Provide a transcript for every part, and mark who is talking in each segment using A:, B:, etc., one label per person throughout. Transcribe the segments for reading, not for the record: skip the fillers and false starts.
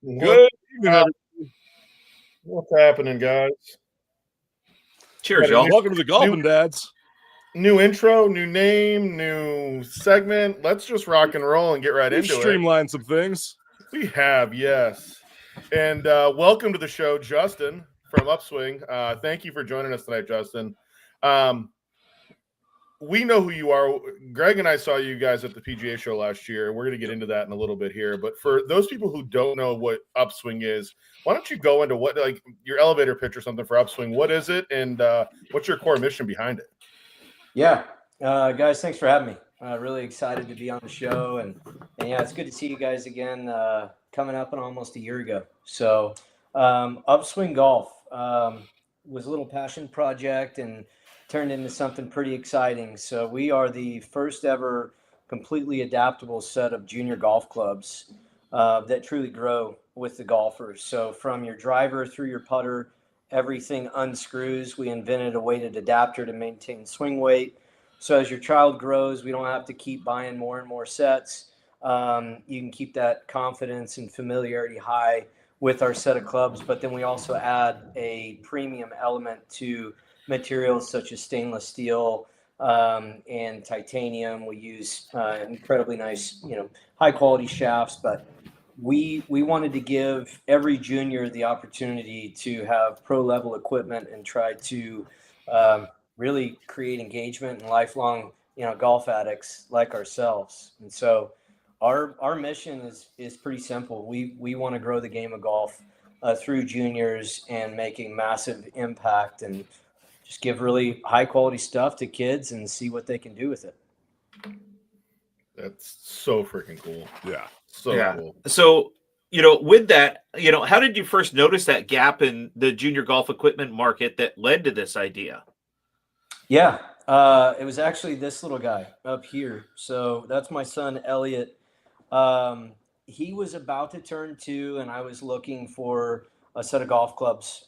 A: What,
B: Good evening, everybody.
A: what's happening, guys?
C: Cheers,
A: Got a
C: y'all.
B: Welcome to the
A: new
B: Golfing Dads.
A: new intro, new name, new segment. Let's just rock and roll and get right
B: We've
A: into it.
B: streamlined some things.
A: We have, yes. And welcome to the show, Justin from Upswing. Thank you for joining us tonight, Justin. We know who you are. Greg and I saw you guys at the PGA Show last year. We're going to get into that in a little bit here. But for those people who don't know what Upswing is, why don't you go into what, like, your elevator pitch or something for Upswing? What is it, and what's your core mission behind it?
D: Yeah, guys, thanks for having me. Really excited to be on the show, and yeah, it's good to see you guys again. Coming up on almost a year ago. So, Upswing Golf was a little passion project and turned into something pretty exciting. So we are the first ever completely adaptable set of junior golf clubs that truly grow with the golfers. So from your driver through your putter, everything unscrews. We invented a weighted adapter to maintain swing weight. So as your child grows, we don't have to keep buying more and more sets. You can keep that confidence and familiarity high with our set of clubs, but then we also add a premium element to materials such as stainless steel and titanium. We use incredibly nice, high quality shafts, but we wanted to give every junior the opportunity to have pro level equipment and try to really create engagement and lifelong, golf addicts like ourselves. And so our mission is pretty simple. We want to grow the game of golf through juniors and making massive impact and just give really high quality stuff to kids and see what they can do with it.
A: That's so freaking cool.
B: Yeah.
C: Yeah.
A: Cool.
C: So, with that, how did you first notice that gap in the junior golf equipment market that led to this idea?
D: Yeah, it was actually this little guy up here. So that's my son, Elliot. He was about to turn 2, and I was looking for a set of golf clubs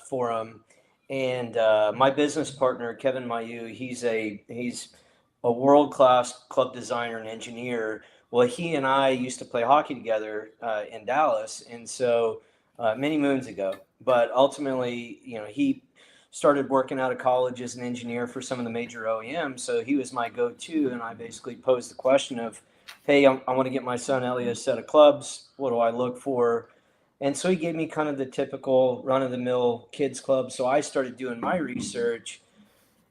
D: for him. And my business partner, Kevin Mayu, he's a world-class club designer and engineer. Well, he and I used to play hockey together in Dallas, and so many moons ago. But ultimately, he started working out of college as an engineer for some of the major OEMs. So he was my go-to, and I basically posed the question of, hey, I want to get my son Elliot a set of clubs. What do I look for? And so he gave me kind of the typical run-of-the-mill kids club. So I started doing my research,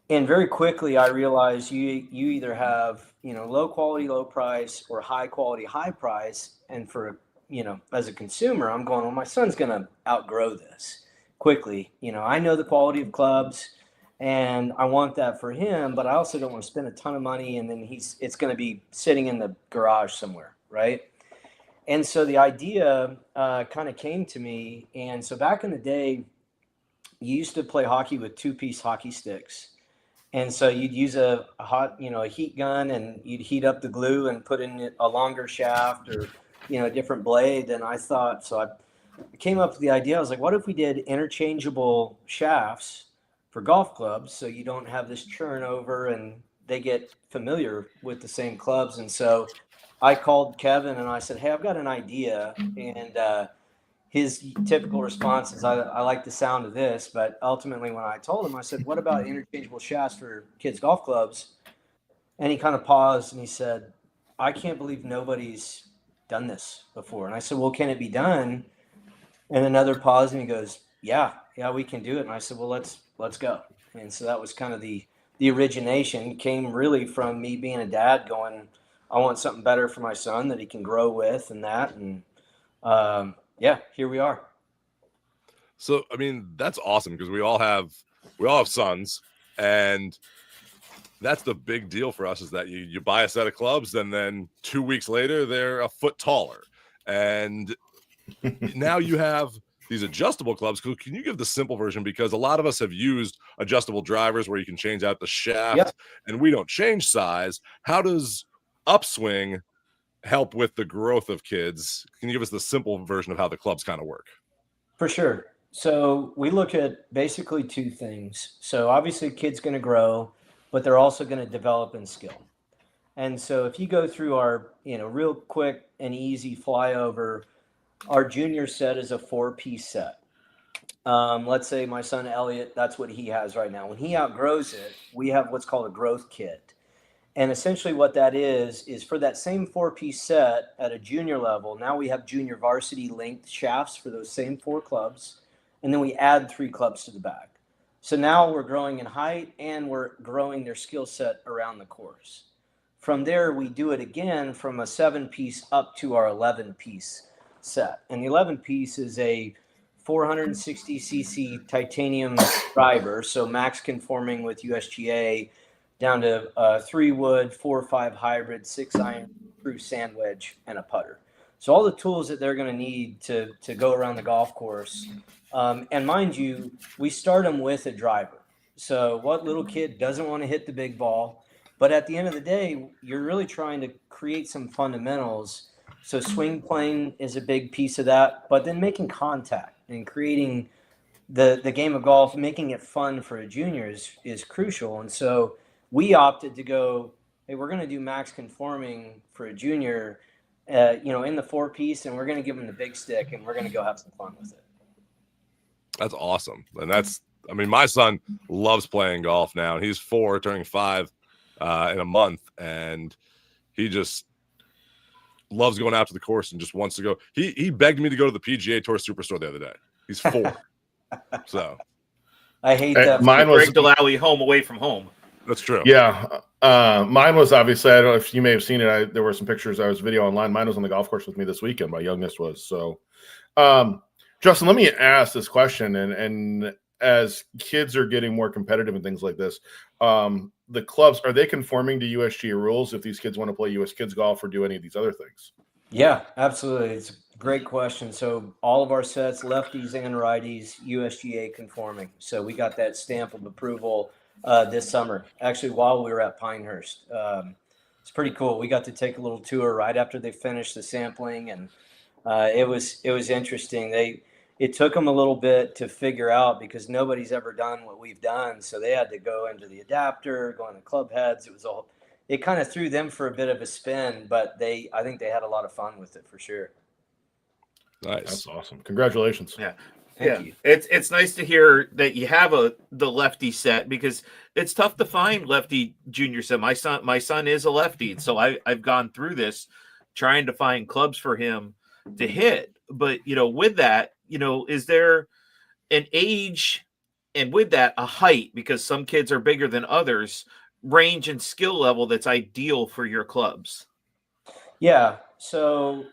D: and very quickly I realized you either have, low quality, low price, or high quality, high price. And for, as a consumer, I'm going, well, my son's going to outgrow this quickly. I know the quality of clubs and I want that for him, but I also don't want to spend a ton of money and then it's going to be sitting in the garage somewhere, right? And so the idea kind of came to me. And so back in the day, you used to play hockey with 2-piece hockey sticks. And so you'd use a heat gun, and you'd heat up the glue and put in a longer shaft or, a different blade. And I thought, so I came up with the idea. I was like, what if we did interchangeable shafts for golf clubs so you don't have this churn over and they get familiar with the same clubs? And so I called Kevin and I said, hey, I've got an idea. And his typical response is, I like the sound of this. But ultimately, when I told him, I said, what about interchangeable shafts for kids' golf clubs? And he kind of paused and he said, I can't believe nobody's done this before. And I said, well, can it be done? And another pause, and he goes, yeah, we can do it. And I said, well, let's go. And so that was kind of the origination. Came really from me being a dad going, I want something better for my son that he can grow with and that. And here we are.
B: So, I mean, that's awesome because we all have sons, and that's the big deal for us is that you buy a set of clubs and then 2 weeks later they're a foot taller. And now you have these adjustable clubs. Can you give the simple version? Because a lot of us have used adjustable drivers where you can change out the shaft and we don't change size. How does Upswing help with the growth of kids? Can you give us the simple version of how the clubs kind of work?
D: For sure. So we look at basically 2 things. So obviously kids going to grow, but they're also going to develop in skill. And so if you go through our, real quick and easy flyover, Our junior set is a 4-piece set. Let's say my son Elliot, that's what he has right now. When he outgrows it, we have what's called a growth kit. And essentially what that is for that same 4-piece set at a junior level, now we have junior varsity length shafts for those same 4 clubs. And then we add 3 clubs to the back. So now we're growing in height and we're growing their skill set around the course. From there, we do it again from a 7-piece up to our 11-piece set. And the 11-piece is a 460cc titanium driver, so max conforming with USGA, down to 3-wood, 4-5 hybrid, 6-iron, through sand wedge, and a putter. So all the tools that they're going to need to go around the golf course. And mind you, we start them with a driver. So what little kid doesn't want to hit the big ball? But at the end of the day, you're really trying to create some fundamentals. So swing playing is a big piece of that, but then making contact and creating the game of golf, making it fun for a junior is crucial. And so we opted to go, hey, we're going to do max conforming for a junior, in the 4-piece, and we're going to give them the big stick, and we're going to go have some fun with it.
B: That's awesome. And my son loves playing golf now, and he's 4, turning 5 in a month, and he just loves going out to the course and just wants to go. He begged me to go to the PGA Tour Superstore the other day. He's 4. So
D: I hate that.
A: Mine was
C: Greg Delawy home away from home.
B: that's true.
A: Yeah. Mine was obviously, I don't know if you may have seen it. There were some pictures. I was video online. Mine was on the golf course with me this weekend. My youngest was. So, Justin, let me ask this question. And as kids are getting more competitive and things like this, the clubs, are they conforming to USGA rules if these kids want to play US kids golf or do any of these other things?
D: Yeah, absolutely. It's a great question. So all of our sets, lefties and righties, USGA conforming. So we got that stamp of approval this summer, actually, while we were at Pinehurst. It's pretty cool. We got to take a little tour right after they finished the sampling, and it was interesting. It took them a little bit to figure out because nobody's ever done what we've done. So they had to go into the adapter, go into club heads. It kind of threw them for a bit of a spin, but I think they had a lot of fun with it for sure.
B: Nice.
A: That's awesome. Congratulations.
C: Yeah.
D: Thank you.
C: It's nice to hear that you have the lefty set, because it's tough to find lefty junior set. My son is a lefty, and so I've gone through this trying to find clubs for him to hit. But with that, is there an age, and with that a height, because some kids are bigger than others, range and skill level that's ideal for your clubs?
D: Yeah. So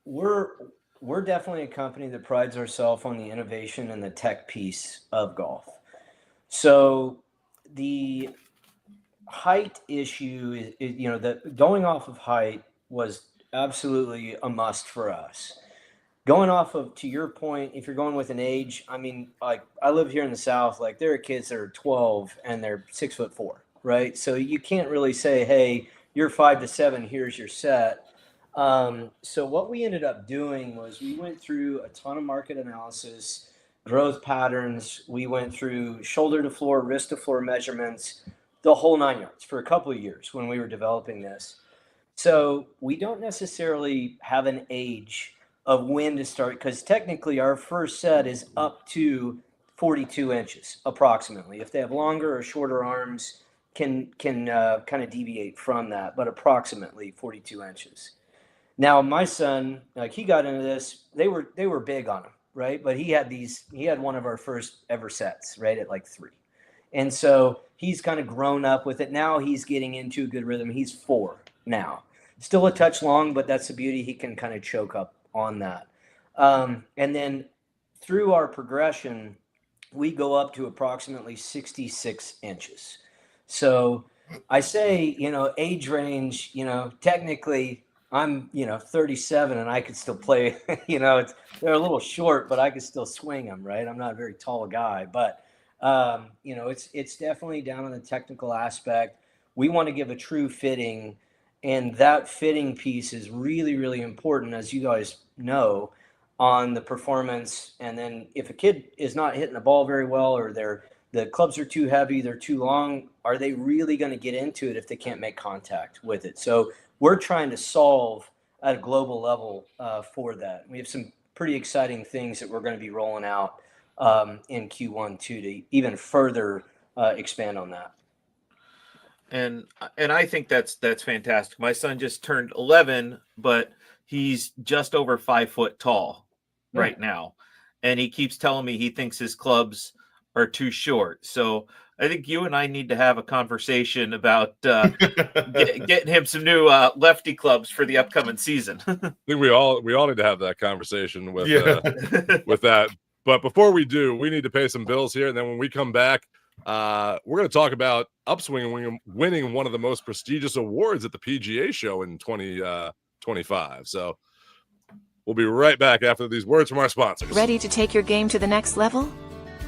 D: we're definitely a company that prides ourselves on the innovation and the tech piece of golf. So the height issue is that going off of height was absolutely a must for us. Going off of, to your point, if you're going with an age, like I live here in the South, like there are kids that are 12 and they're 6'4", right? So you can't really say, hey, you're 5 to 7, here's your set. So what we ended up doing was we went through a ton of market analysis, growth patterns. We went through shoulder to floor, wrist to floor measurements, the whole 9 yards for a couple of years when we were developing this. So we don't necessarily have an age of when to start, because technically our first set is up to 42 inches approximately. If they have longer or shorter arms, can kind of deviate from that, but approximately 42 inches. Now, my son, like he got into this, they were big on him, right? But he had one of our first ever sets, right, at like 3. And so he's kind of grown up with it. Now he's getting into a good rhythm. He's 4 now. Still a touch long, but that's the beauty. He can kind of choke up on that. And then through our progression, we go up to approximately 66 inches. So I say, age range, technically I'm, 37 and I could still play, they're a little short, but I could still swing them, right? I'm not a very tall guy, but, it's definitely down on the technical aspect. We want to give a true fitting, and that fitting piece is really, really important, as you guys know, on the performance. And then if a kid is not hitting the ball very well, or the clubs are too heavy, they're too long, are they really going to get into it if they can't make contact with it? So we're trying to solve at a global level for that. We have some pretty exciting things that we're going to be rolling out in Q1 too, to even further expand on that.
C: And I think that's fantastic. My son just turned 11, but he's just over 5 foot tall right now, and he keeps telling me he thinks his clubs are too short. So I think you and I need to have a conversation about getting him some new lefty clubs for the upcoming season.
B: I think we all need to have that conversation with with that. But before we do, we need to pay some bills here, and then when we come back, we're going to talk about Upswing winning one of the most prestigious awards at the PGA Show in 2025. So we'll be right back after these words from our sponsors.
E: Ready to take your game to the next level?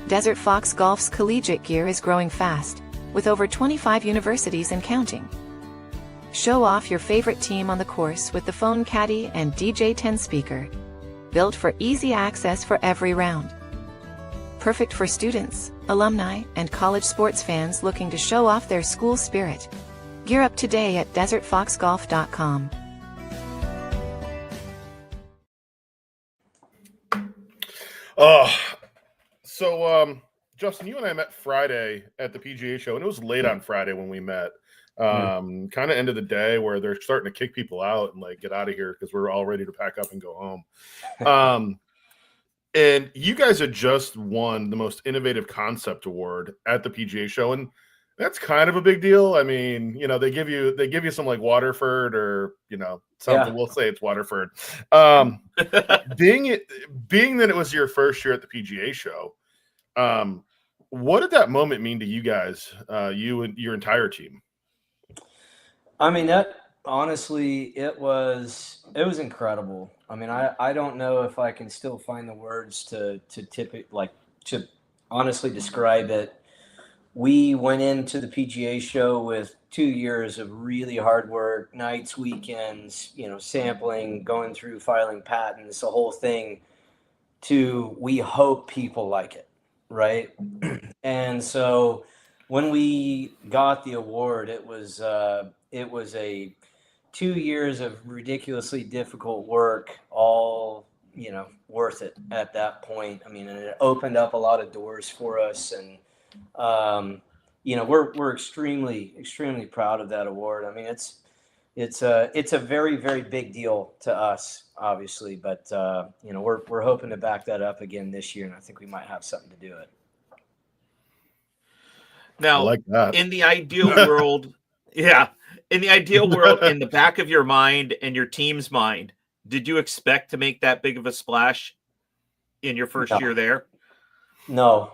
E: Desert Fox Golf's collegiate gear is growing fast, with over 25 universities and counting. Show off your favorite team on the course with the Phone Caddy and DJ 10 speaker, built for easy access for every round. Perfect for students, alumni, and college sports fans looking to show off their school spirit. Gear up today at desertfoxgolf.com.
A: So Justin, you and I met Friday at the PGA Show, and it was late on Friday when we met. Kind of end of the day where they're starting to kick people out and like get out of here because we're all ready to pack up and go home. And you guys had just won the most innovative concept award at the PGA Show, and that's kind of a big deal. I mean, you know, they give you some like Waterford or, you know, something. Yeah. We'll say it's Waterford. Being that it was your first year at the PGA Show, what did that moment mean to you guys, you and your entire team?
D: I mean, that honestly, it was incredible. I mean, I don't know if I can still find the words to honestly describe it. We went into the PGA Show with 2 years of really hard work, nights, weekends, you know, sampling, going through, filing patents, the whole thing, to we hope people like it, right? And so when we got the award, it was a 2 years of ridiculously difficult work, all, you know, worth it at that point. I mean, and it opened up a lot of doors for us, and you know, we're extremely proud of that award. I mean, it's a very, very big deal to us, obviously, but you know, we're hoping to back that up again this year, and I think we might have something to do it.
C: Now,
A: like that.
C: In the ideal world, in the ideal world, in the back of your mind and your team's mind, did you expect to make that big of a splash in your first year there?
D: No.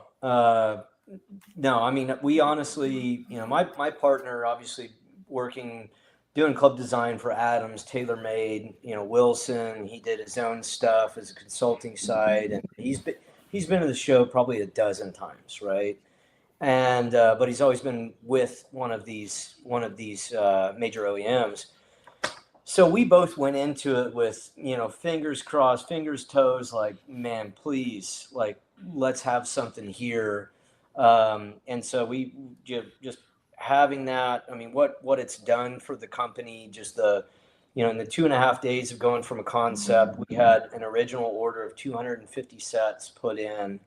D: No, I mean, we honestly, you know, my partner, obviously doing club design for Adams, TaylorMade, you know, Wilson, he did his own stuff as a consulting side, and he's been to the show probably a dozen times, right? And but he's always been with one of these major OEMs. So we both went into it with, you know, fingers crossed, fingers toes, like, man, please, like, let's have something here. And so we just having that, I mean, what it's done for the company, just the, you know, in the 2.5 days of going from a concept, we had an original order of 250 sets put in.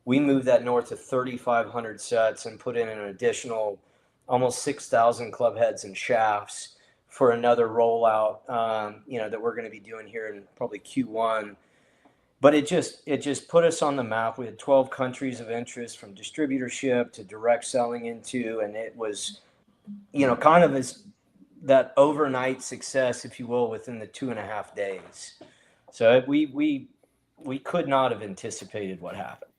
D: We moved that north to 3,500 sets and put in an additional almost 6,000 club heads and shafts for another rollout, you know, that we're going to be doing here in probably Q1. But it just put us on the map. We had 12 countries of interest, from distributorship to direct selling into, and it was, you know, kind of as that overnight success, if you will, within the 2.5 days. So we could not have anticipated what happened.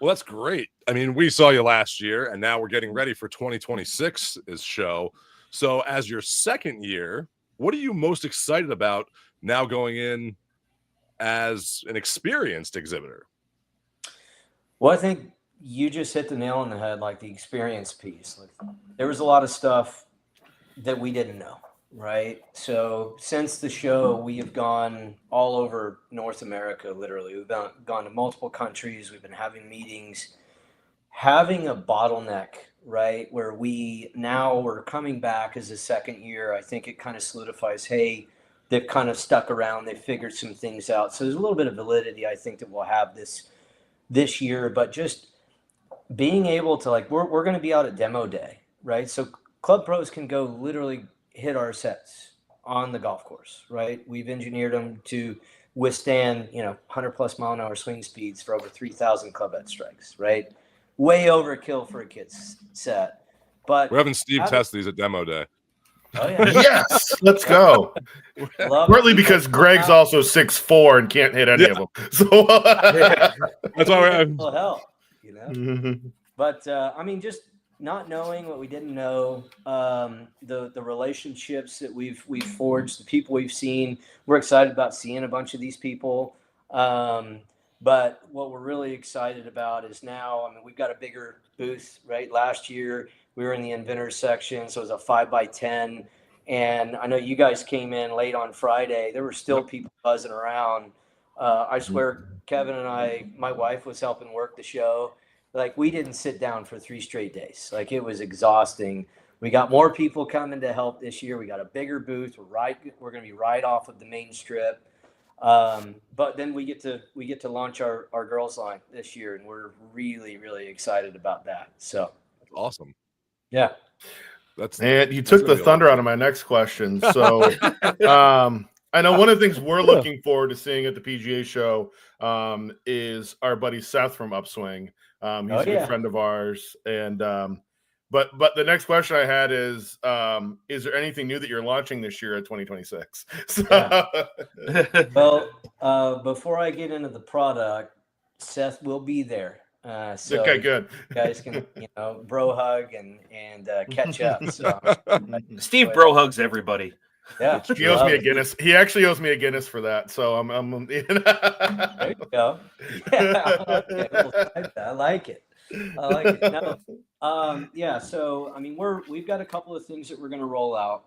B: Well, that's great. I mean, we saw you last year, and now we're getting ready for 2026's show. So as your second year, what are you most excited about now going in as an experienced exhibitor?
D: Well, I think you just hit the nail on the head, like the experience piece. Like, there was a lot of stuff that we didn't know, right? So since the show, we have gone all over North America, literally. We've gone to multiple countries. We've been having meetings, having a bottleneck, right, where we're coming back as a second year. I think it kind of solidifies, hey, they've kind of stuck around. They figured some things out. So there's a little bit of validity, I think, that we'll have this year. But just being able to, like, we're going to be out at demo day, right? So club pros can go literally hit our sets on the golf course, right? We've engineered them to withstand, 100+ mile an hour swing speeds for over 3,000 club head strikes, right? Way overkill for a kid's set. But
B: we're having Steve test these at demo day.
D: Oh yeah.
A: Yes, let's go. Partly because Greg's also 6'4" and can't hit any of them. So
B: that's why we're having.
D: Well, hell, But I mean, just not knowing what we didn't know, the relationships that we've forged, the people we've seen. We're excited about seeing a bunch of these people. But what we're really excited about is now, I mean, we've got a bigger booth, right? Last year we were in the inventors section, so it was a 5x10. And I know you guys came in late on Friday. There were still people buzzing around. I swear, Kevin and I, my wife was helping work the show. Like, we didn't sit down for 3 straight days. Like, it was exhausting. We got more people coming to help this year. We got a bigger booth. We're going to be right off of the main strip. But then we get to launch our girls line this year, and we're really, really excited about that. So
B: awesome.
D: Yeah.
A: And you took the thunder out of my next question. So I know one of the things we're looking forward to seeing at the PGA Show is our buddy Seth from Upswing. He's a good friend of ours. And but the next question I had is there anything new that you're launching this year at 2026? So,
D: Well, before I get into the product, Seth will be there. So
A: okay, good.
D: You guys can, bro hug and catch up. So
C: Steve bro hugs everybody.
D: Yeah,
A: he owes me a Guinness. He actually owes me a Guinness for that. So I'm
D: There you go. Yeah, okay. I like it. No, yeah. So I mean, we've got a couple of things that we're going to roll out.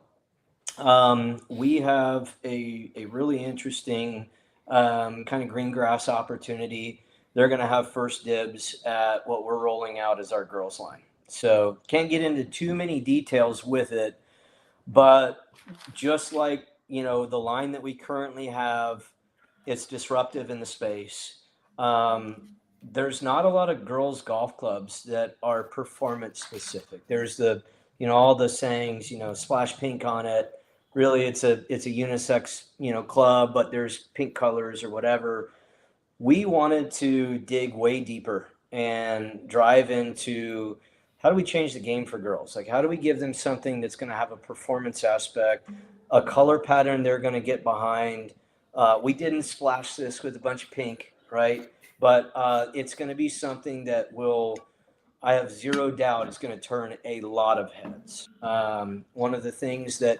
D: We have a really interesting kind of green grass opportunity. They're going to have first dibs at what we're rolling out as our girls line. So can't get into too many details with it, but just like, the line that we currently have, it's disruptive in the space. There's not a lot of girls golf clubs that are performance specific. There's all the sayings, splash pink on it. Really, it's a unisex, club, but there's pink colors or whatever. We wanted to dig way deeper and drive into how do we change the game for girls? Like, how do we give them something that's going to have a performance aspect, a color pattern they're going to get behind? We didn't splash this with a bunch of pink, right? But it's going to be something that I have zero doubt, is going to turn a lot of heads. One of the things that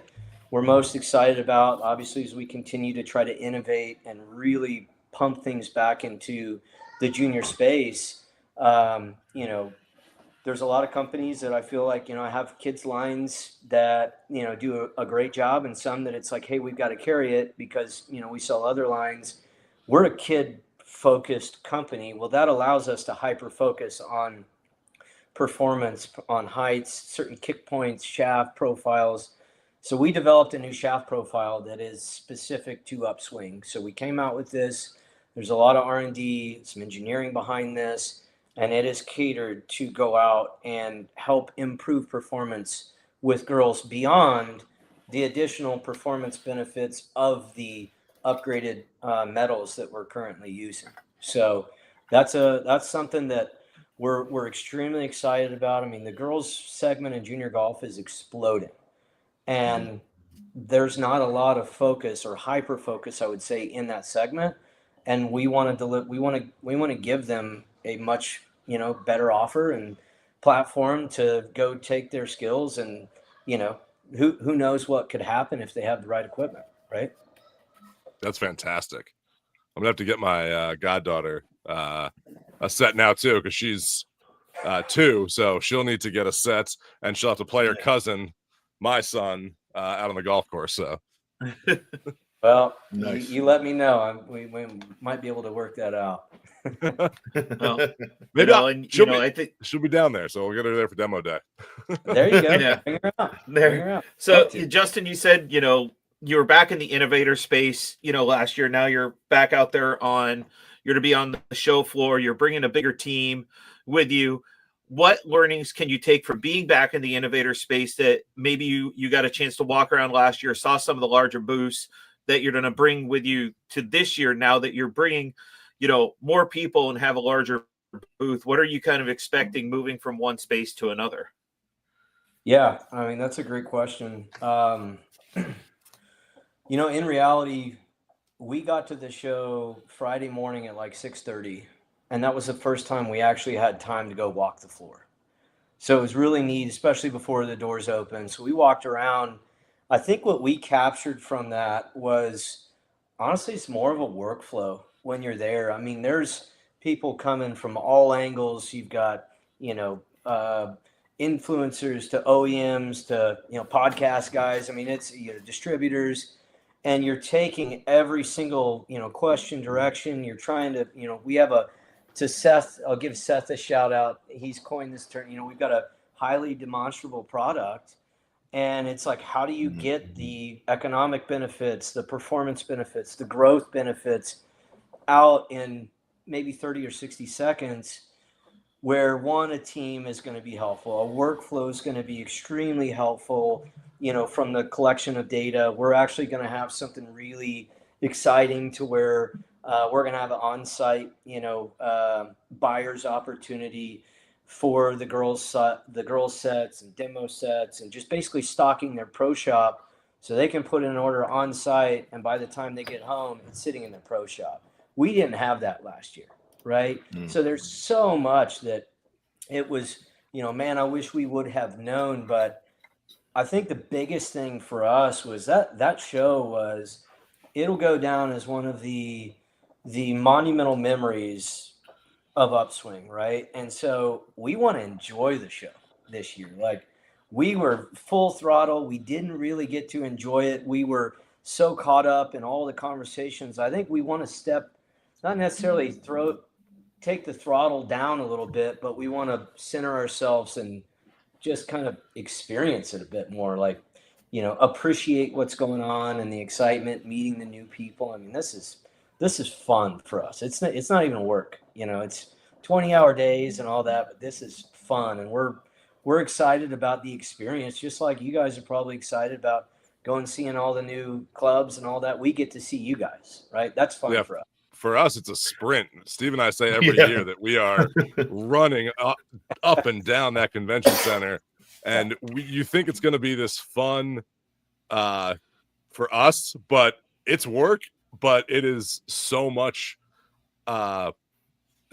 D: we're most excited about, obviously, as we continue to try to innovate and really pump things back into the junior space. There's a lot of companies that I feel like, I have kids lines that, do a great job, and some that it's like, hey, we've got to carry it because, we sell other lines. We're a kid focused company. Well, that allows us to hyper focus on performance, on heights, certain kick points, shaft profiles. So we developed a new shaft profile that is specific to Upswing. So we came out with this. There's a lot of R&D, some engineering behind this, and it is catered to go out and help improve performance with girls beyond the additional performance benefits of the upgraded metals that we're currently using. So that's something that we're extremely excited about. I mean, the girls segment in junior golf is exploding, and there's not a lot of focus or hyper focus, I would say, in that segment. And we want to give them a much better offer and platform to go take their skills, and who knows what could happen if they have the right equipment, right?
B: That's fantastic. I'm gonna have to get my goddaughter a set now too, because she's 2, so she'll need to get a set, and she'll have to play her cousin, my son, out on the golf course. So,
D: well,
A: nice.
D: you let me know. We might be able to work that out.
C: Well,
B: maybe
C: I think
B: she'll be down there, so we'll get her there for demo day.
D: There you go.
C: Yeah.
D: Bring her out.
C: There.
D: Bring her out.
C: So, Justin, you said you were back in the innovator space, last year. Now you're back out there you're to be on the show floor. You're bringing a bigger team with you. What learnings can you take from being back in the innovator space that maybe you got a chance to walk around last year, saw some of the larger booths that you're going to bring with you to this year, now that you're bringing, more people and have a larger booth? What are you kind of expecting moving from one space to another?
D: Yeah, I mean, that's a great question. In reality, we got to the show Friday morning at like 6:30, and that was the first time we actually had time to go walk the floor. So it was really neat, especially before the doors opened. So we walked around. I think what we captured from that was, honestly, it's more of a workflow when you're there. I mean, there's people coming from all angles. You've got, influencers to OEMs to, podcast guys. I mean, it's, distributors, and you're taking every single, question, direction. You're trying to, we have to Seth, I'll give Seth a shout out. He's coined this term, we've got a highly demonstrable product, and it's like, how do you get the economic benefits, the performance benefits, the growth benefits out in maybe 30 or 60 seconds, where a team is going to be helpful. A workflow is going to be extremely helpful, from the collection of data. We're actually going to have something really exciting to where we're going to have an on-site, buyer's opportunity for the girls sets and demo sets, and just basically stocking their pro shop so they can put in an order on site, and by the time they get home, it's sitting in the pro shop. We didn't have that last year, right? So there's so much that it was, man, I wish we would have known. But I think the biggest thing for us was that show it'll go down as one of the monumental memories of Upswing, right? And so we want to enjoy the show this year. Like, we were full throttle. We didn't really get to enjoy it. We were so caught up in all the conversations. I think we want to not necessarily take the throttle down a little bit, but we want to center ourselves and just kind of experience it a bit more. Like, appreciate what's going on and the excitement, meeting the new people. I mean, this is fun for us. It's not even work, it's 20-hour days and all that, but this is fun. And we're excited about the experience, just like you guys are probably excited about going seeing all the new clubs and all that. We get to see you guys, right? That's fun for us.
B: For us, it's a sprint. Steve and I say every year that we are running up and down that convention center, and you think it's going to be this fun for us, but it's work. But it is so much,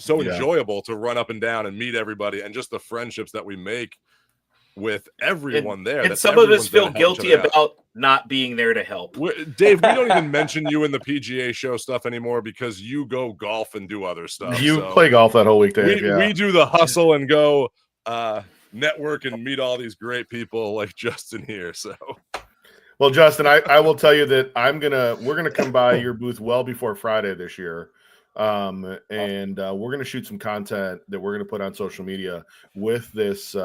B: enjoyable to run up and down and meet everybody, and just the friendships that we make with everyone there.
C: And some of us feel guilty about not being there to help.
B: Dave, we don't even mention you in the PGA show stuff anymore because you go golf and do other stuff.
A: You play golf that whole week, Dave.
B: We do the hustle and go network and meet all these great people like Justin here. So,
A: well, Justin, I will tell you that we're gonna come by your booth well before Friday this year. And we're gonna shoot some content that we're gonna put on social media with this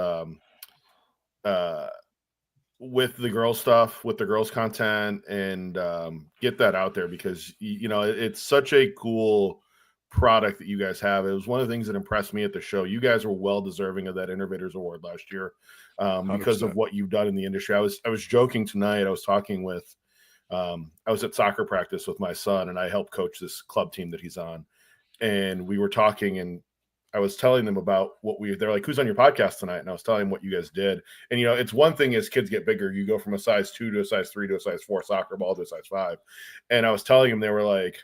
A: with the girls stuff, with the girls content, and get that out there, because it's such a cool product that you guys have. It was one of the things that impressed me at the show. You guys were well deserving of that Innovators Award last year because of what you've done in the industry. I was joking tonight. I was talking with I was at soccer practice with my son, and I help coach this club team that he's on, and we were talking, and I was telling them about they're like, who's on your podcast tonight? And I was telling them what you guys did. And, it's one thing as kids get bigger, you go from a size 2 to a size 3 to a size 4 soccer ball to a size 5. And I was telling them, they were like,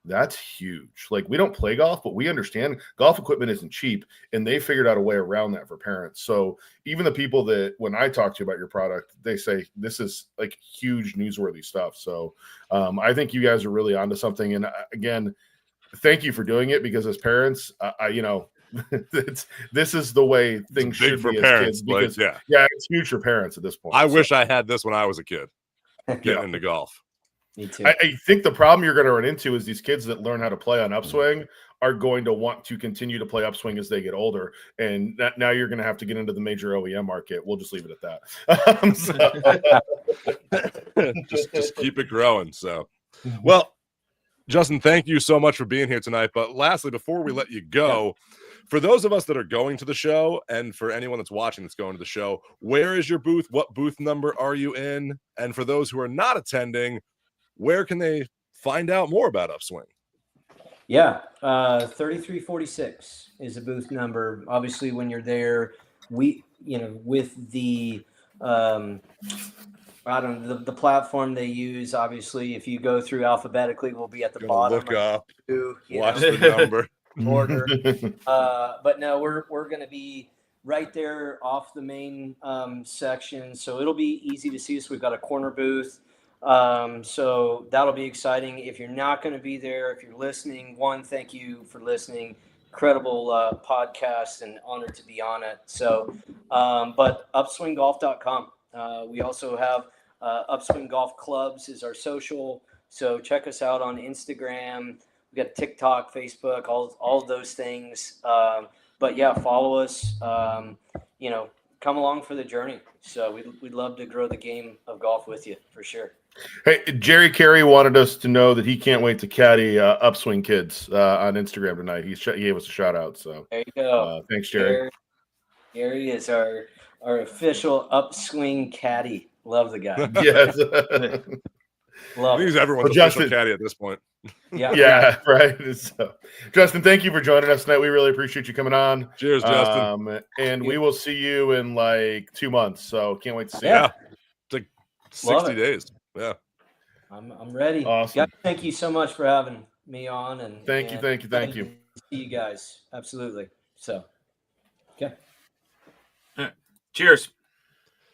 A: that's huge. Like, we don't play golf, but we understand golf equipment isn't cheap. And they figured out a way around that for parents. So even the people that, when I talk to you about your product, they say this is like huge newsworthy stuff. So I think you guys are really onto something. And again, thank you for doing it, because as parents, this is the way things should be as kids. Because, it's huge for parents at this point.
B: I wish I had this when I was a kid getting into golf.
D: Me too.
A: I think the problem you're going to run into is these kids that learn how to play on Upswing are going to want to continue to play Upswing as they get older. And now you're going to have to get into the major OEM market. We'll just leave it at that.
B: just keep it growing. So, well, Justin, thank you so much for being here tonight. But lastly, before we let you go, for those of us that are going to the show and for anyone that's watching that's going to the show, where is your booth? What booth number are you in? And for those who are not attending, where can they find out more about Upswing?
D: Yeah, 3346 is a booth number. Obviously, when you're there, with the the platform they use. Obviously, if you go through alphabetically, we'll be at the bottom.
B: Look up, watch
D: the
B: the number.
D: order. But no, we're going to be right there off the main section, so it'll be easy to see us. We've got a corner booth. So that'll be exciting. If you're not going to be there, if you're listening, thank you for listening. Incredible podcast and honored to be on it. So, but upswinggolf.com. We also have Upswing Golf Clubs is our social. So check us out on Instagram. We got TikTok, Facebook, all of those things. But yeah, follow us. Come along for the journey. So we'd love to grow the game of golf with you for sure.
A: Hey, Jerry Carey wanted us to know that he can't wait to caddy Upswing Kids on Instagram tonight. He gave us a shout out. So
D: there you go.
A: Thanks, Jerry.
D: Gary is our official Upswing caddy. Love the guy.
A: Yes.
B: I think he's everyone's official caddy at this point.
A: Yeah, right. So, Justin, thank you for joining us tonight. We really appreciate you coming on.
B: Cheers, Justin.
A: And we will see you in like 2 months. So can't wait to see you.
B: Yeah, it's like 60 days. Yeah,
D: I'm ready.
A: Awesome.
D: Guys, thank you so much for having me on. And
A: thank you.
D: See you guys. Absolutely. So, okay.
C: Cheers.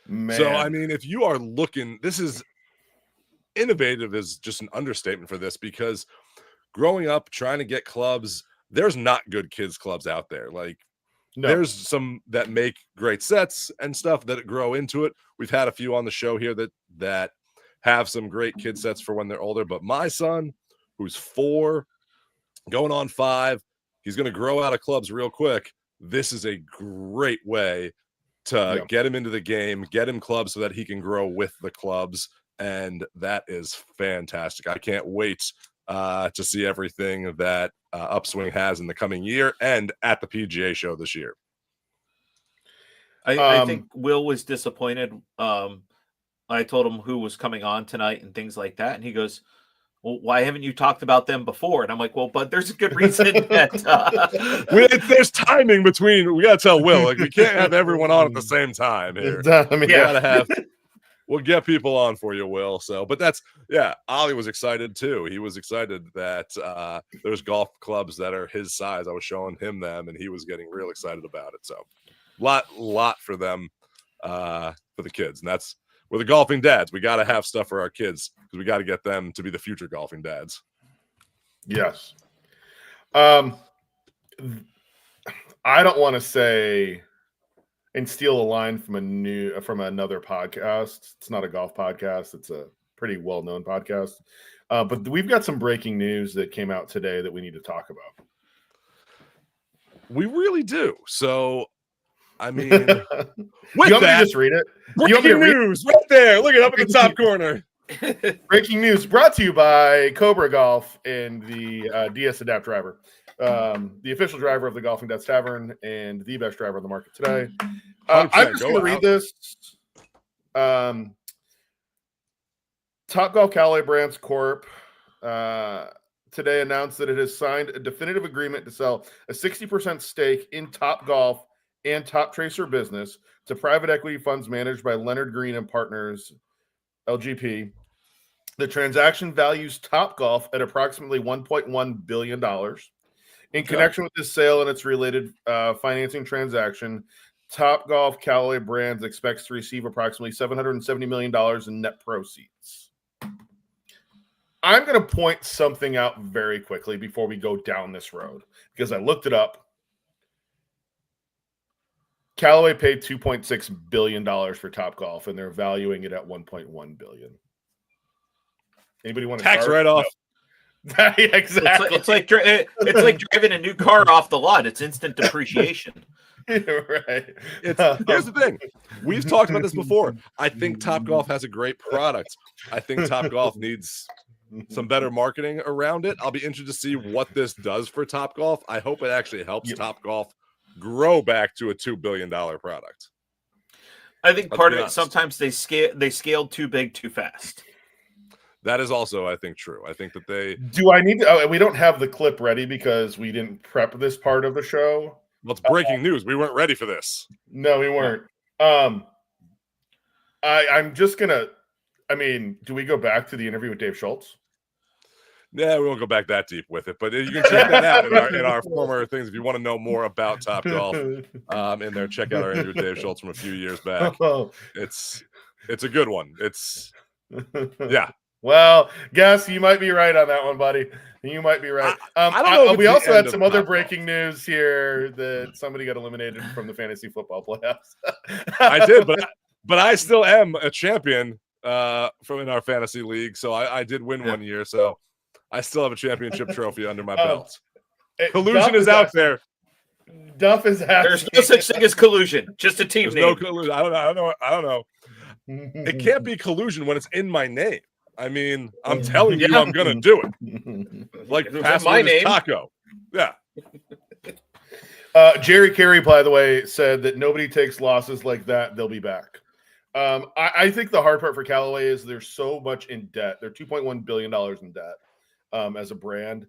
A: Man.
B: So, I mean, if you are looking, this is innovative is just an understatement for this, because growing up trying to get clubs, there's not good kids clubs out there. Like, there's some that make great sets and stuff that grow into it. We've had a few on the show here that have some great kid sets for when they're older. But my son, who's 4, going on 5, he's going to grow out of clubs real quick. This is a great way to get him into the game, get him clubs so that he can grow with the clubs. And that is fantastic. I can't wait to see everything that Upswing has in the coming year and at the PGA Show this year.
C: I think Will was disappointed. I told him who was coming on tonight and things like that. And he goes, well, why haven't you talked about them before? And I'm like, well, but there's a good reason that
B: there's timing between. We got to tell Will, like, we can't have everyone on at the same time here. We'll get people on for you, Will. So, but Ollie was excited too. He was excited that there's golf clubs that are his size. I was showing him them, and he was getting real excited about it. So, lot for them, for the kids, and we're the golfing dads. We got to have stuff for our kids because we got to get them to be the future golfing dads.
A: Yes. I don't want to say and steal a line from another podcast. It's not a golf podcast. It's a pretty well-known podcast. But we've got some breaking news that came out today that we need to talk about.
B: We really do. So, I mean,
A: you want me to just read it?
B: Breaking news right there. Look it up in the top corner.
A: Breaking news brought to you by Cobra Golf and the DS Adapt driver. The official driver of the Golfing Dads Tavern and the best driver on the market today. I'm just going to read this. Top Golf Callaway Brands Corp. Today announced that it has signed a definitive agreement to sell a 60% stake in Top Golf and Top Tracer business to private equity funds managed by Leonard Green and Partners, LGP. The transaction values Top Golf at approximately $1.1 billion. In connection with this sale and its related financing transaction, Top Golf Callaway Brands expects to receive approximately $770 million in net proceeds. I'm going to point something out very quickly before we go down this road, because I looked it up. Callaway paid $2.6 billion for Top Golf, and they're valuing it at $1.1 billion. Anybody want to
B: Tax
A: start?
B: write-off.
A: No. Exactly.
C: It's like driving a new car off the lot. It's instant depreciation.
A: Right.
B: Here's the thing. We've talked about this before. I think Topgolf has a great product. I think Topgolf needs some better marketing around it. I'll be interested to see what this does for Topgolf. I hope it actually helps Topgolf grow back to a $2 billion product.
C: I think part of it, sometimes they scaled too big too fast.
B: That is also, I think, true. I think that they
A: do. I need to. We don't have the clip ready because we didn't prep this part of the show.
B: Well, it's breaking news. We weren't ready for this.
A: No, we weren't. I'm just gonna. I mean, do we go back to the interview with Dave Schultz?
B: Yeah, we won't go back that deep with it, but you can check that out in our former things if you want to know more about Topgolf. In there, check out our interview with Dave Schultz from a few years back. It's a good one. Yeah.
A: Well, guess you might be right on that one, buddy. You might be right.
B: I don't know.
A: We also had some other breaking news here that somebody got eliminated from the fantasy football playoffs.
B: I did, but I still am a champion from in our fantasy league. So I did win one year. So I still have a championship trophy under my belt. Collusion is out there.
A: Duff is out.
C: There's no such thing as collusion. Just a team name.
B: No collusion. I don't know. It can't be collusion when it's in my name. I mean, I'm telling you, I'm gonna do it. Like password is taco. Yeah.
A: Jerry Carey, by the way, said that nobody takes losses like that. They'll be back. I think the hard part for Callaway is they're so much in debt. They're $2.1 billion in debt as a brand.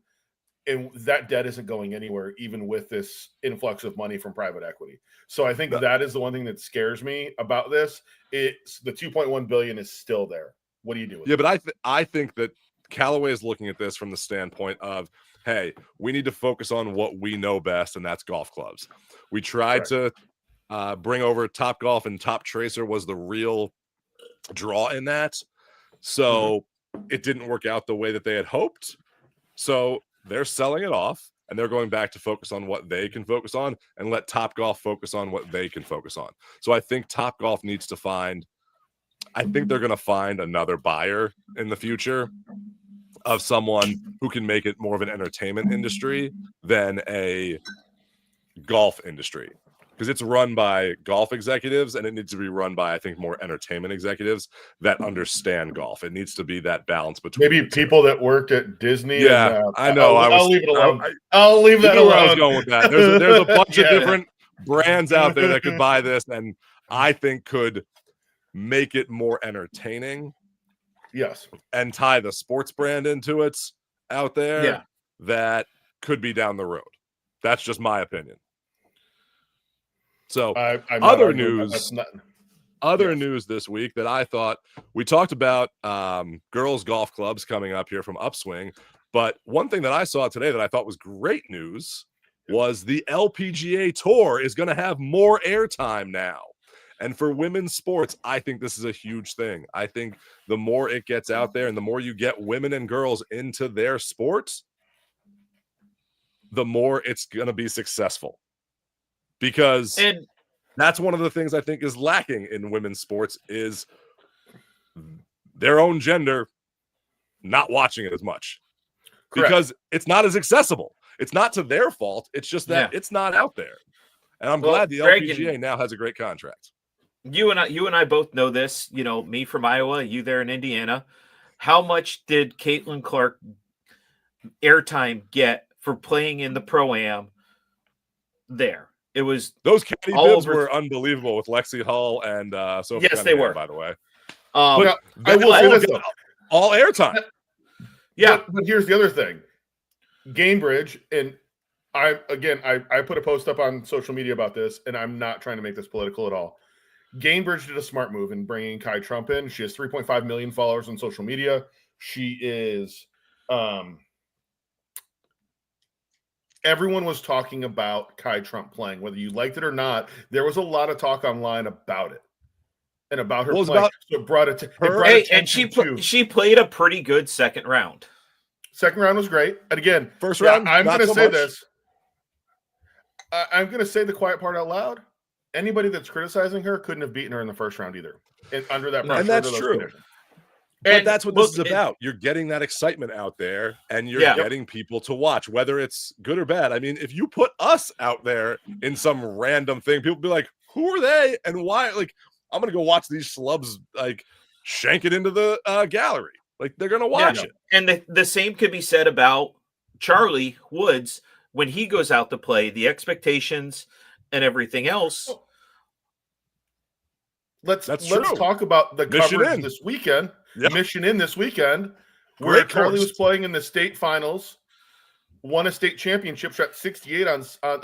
A: And that debt isn't going anywhere, even with this influx of money from private equity. So I think that is the one thing that scares me about this. It's the $2.1 billion is still there. What do you do with it?
B: But I think that Callaway is looking at this from the standpoint of, hey, we need to focus on what we know best, and that's golf clubs. We tried to bring over Topgolf, and Top Tracer was the real draw in that. So it didn't work out the way that they had hoped. So they're selling it off, and they're going back to focus on what they can focus on and let Topgolf focus on what they can focus on. So I think Topgolf needs to find – I think they're going to find another buyer in the future of someone who can make it more of an entertainment industry than a golf industry, because it's run by golf executives and it needs to be run by, I think, more entertainment executives that understand golf. It needs to be that balance between
A: maybe people that worked at Disney.
B: Yeah, I know.
A: I'll leave it alone. I'll leave that alone.
B: Where I was going with that. There's a bunch of different brands out there that could buy this, and I think could make it more entertaining.
A: Yes.
B: And tie the sports brand into it out there.
C: Yeah.
B: That could be down the road. That's just my opinion. So other news this week that I thought we talked about girls golf clubs coming up here from Upswing. But one thing that I saw today that I thought was great news was the LPGA Tour is going to have more airtime now. And for women's sports, I think this is a huge thing. I think the more it gets out there and the more you get women and girls into their sports, the more it's going to be successful. Because that's one of the things I think is lacking in women's sports is their own gender not watching it as much. Correct. Because it's not as accessible. It's not to their fault. It's just that it's not out there. And I'm glad the LPGA now has a great contract.
C: You and I both know this, you know, me from Iowa, you there in Indiana. How much did Caitlin Clark airtime get for playing in the Pro-Am there? It was
B: those caddy bibs were unbelievable with Lexi Hull and Sophie
C: yes, they were,
B: by the way.
A: But I will say this though.
B: All airtime.
A: Yeah, but here's the other thing. Gamebridge, and I put a post up on social media about this, and I'm not trying to make this political at all. Gamebridge did a smart move in bringing Kai Trump in. She has 3.5 million followers on social media. She is everyone was talking about Kai Trump playing, whether you liked it or not. There was a lot of talk online about it and about her playing. So it brought it to her.
C: And she played a pretty good second round.
A: Second round was great. And again,
B: first round,
A: I'm going to say this. I'm going to say the quiet part out loud. Anybody that's criticizing her couldn't have beaten her in the first round either. Under that pressure.
B: And that's true. But that's what this is
C: look,
B: about. You're getting that excitement out there, and you're
C: Yeah.
B: getting people to watch, whether it's good or bad. I mean, if you put us out there in some random thing, people be like, "Who are they and why?" Like, I'm gonna go watch these schlubs like shank it into the gallery. Like, they're gonna watch it.
C: And the same could be said about Charlie Woods when he goes out to play. The expectations and everything else.
A: Let's
B: true.
A: talk about the
B: Mission
A: coverage
B: in.
A: this weekend.
B: Yep.
A: Mission in this weekend, where
B: Great
A: Charlie
B: course.
A: was playing in the state finals, won a state championship, shot 68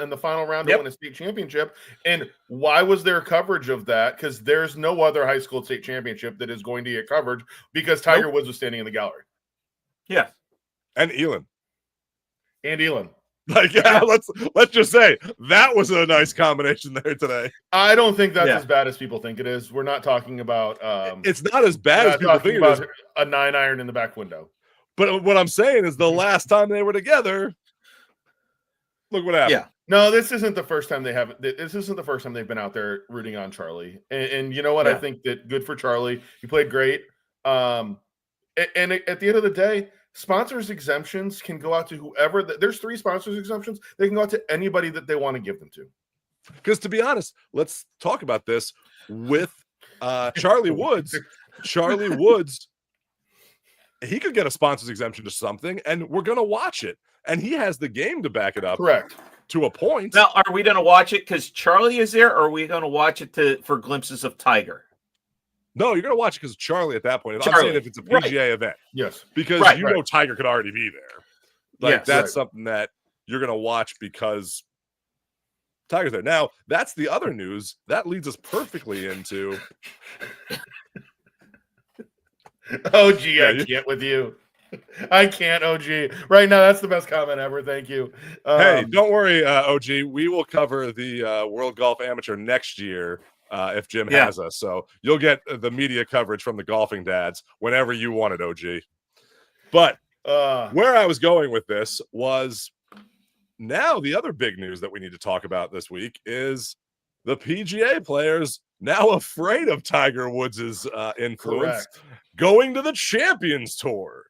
A: in the final round to win a state championship. And why was there coverage of that? Because there's no other high school state championship that is going to get coverage because Tiger Woods was standing in the gallery.
C: Yeah.
B: And Elon. Like, let's just say that was a nice combination there today.
A: I don't think that's as bad as people think it is. We're not talking about
B: it's not as bad as people think it is.
A: A 9-iron in the back window.
B: But what I'm saying is the last time they were together, look what happened.
C: Yeah.
A: No, this isn't the first time this isn't the first time they've been out there rooting on Charlie. And you know what? I think that good for Charlie. He played great. And at the end of the day, sponsors exemptions can go out to whoever. There's 3 sponsors exemptions. They can go out to anybody that they want to give them to.
B: Because to be honest, let's talk about this with Charlie Woods. Charlie Woods, he could get a sponsors exemption to something, and we're going to watch it. And he has the game to back it up.
A: Correct.
B: To a point.
C: Now, are we going to watch it because Charlie is there, or are we going to watch it for glimpses of Tiger?
B: No, you're going to watch it because Charlie at that point.
C: Charlie.
B: I'm saying if it's a PGA event.
A: Yes.
B: Because you know Tiger could already be there. Like, that's something that you're going to watch because Tiger's there. Now, that's the other news. That leads us perfectly into...
A: OG, I can't with you. I can't, OG. Right now, that's the best comment ever. Thank you.
B: Hey, don't worry, OG. We will cover the World Golf Amateur next year if Jim has us. So you'll get the media coverage from the golfing dads whenever you want it, OG. But where I was going with this was now the other big news that we need to talk about this week is the PGA players now afraid of Tiger Woods' influence going to the Champions Tour.